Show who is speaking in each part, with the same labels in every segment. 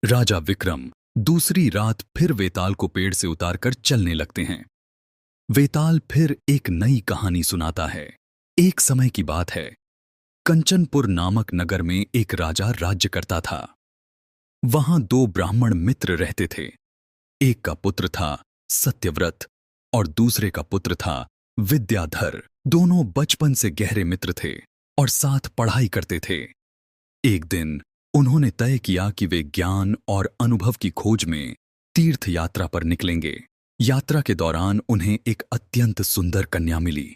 Speaker 1: राजा विक्रम दूसरी रात फिर वेताल को पेड़ से उतारकर चलने लगते हैं। वेताल फिर एक नई कहानी सुनाता है। एक समय की बात है। कंचनपुर नामक नगर में एक राजा राज्य करता था। वहां दो ब्राह्मण मित्र रहते थे। एक का पुत्र था सत्यव्रत और दूसरे का पुत्र था विद्याधर। दोनों बचपन से गहरे मित्र थे और साथ पढ़ाई करते थे। एक दिन उन्होंने तय किया कि वे ज्ञान और अनुभव की खोज में तीर्थ यात्रा पर निकलेंगे। यात्रा के दौरान उन्हें एक अत्यंत सुंदर कन्या मिली।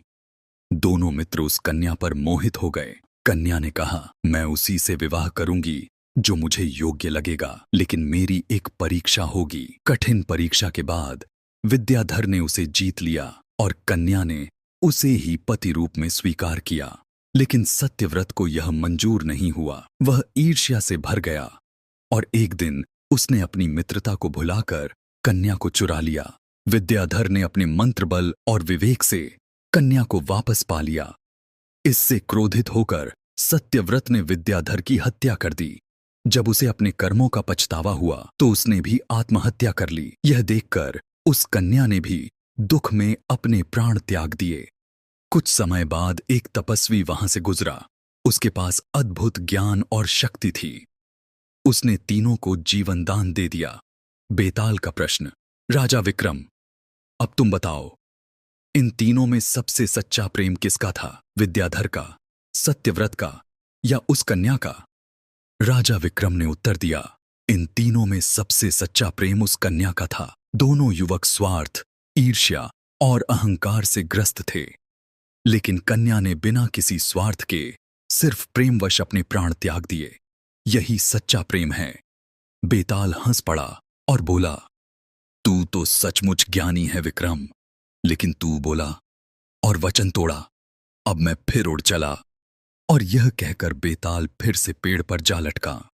Speaker 1: दोनों मित्र उस कन्या पर मोहित हो गए। कन्या ने कहा, मैं उसी से विवाह करूंगी जो मुझे योग्य लगेगा, लेकिन मेरी एक परीक्षा होगी। कठिन परीक्षा के बाद विद्याधर ने उसे जीत लिया और कन्या ने उसे ही पति रूप में स्वीकार किया। लेकिन सत्यव्रत को यह मंजूर नहीं हुआ। वह ईर्ष्या से भर गया और एक दिन उसने अपनी मित्रता को भुलाकर कन्या को चुरा लिया। विद्याधर ने अपने मंत्र बल और विवेक से कन्या को वापस पा लिया। इससे क्रोधित होकर सत्यव्रत ने विद्याधर की हत्या कर दी। जब उसे अपने कर्मों का पछतावा हुआ तो उसने भी आत्महत्या कर ली। यह देखकर उस कन्या ने भी दुख में अपने प्राण त्याग दिए। कुछ समय बाद एक तपस्वी वहां से गुजरा। उसके पास अद्भुत ज्ञान और शक्ति थी। उसने तीनों को जीवन दान दे दिया। बेताल का प्रश्न, राजा विक्रम, अब तुम बताओ, इन तीनों में सबसे सच्चा प्रेम किसका था? विद्याधर का, सत्यव्रत का या उस कन्या का? राजा विक्रम ने उत्तर दिया, इन तीनों में सबसे सच्चा प्रेम उस कन्या का था। दोनों युवक स्वार्थ, ईर्ष्या और अहंकार से ग्रस्त थे, लेकिन कन्या ने बिना किसी स्वार्थ के सिर्फ प्रेमवश अपने प्राण त्याग दिए। यही सच्चा प्रेम है। बेताल हंस पड़ा और बोला, तू तो सचमुच ज्ञानी है विक्रम, लेकिन तू बोला और वचन तोड़ा, अब मैं फिर उड़ चला। और यह कहकर बेताल फिर से पेड़ पर जा लटका।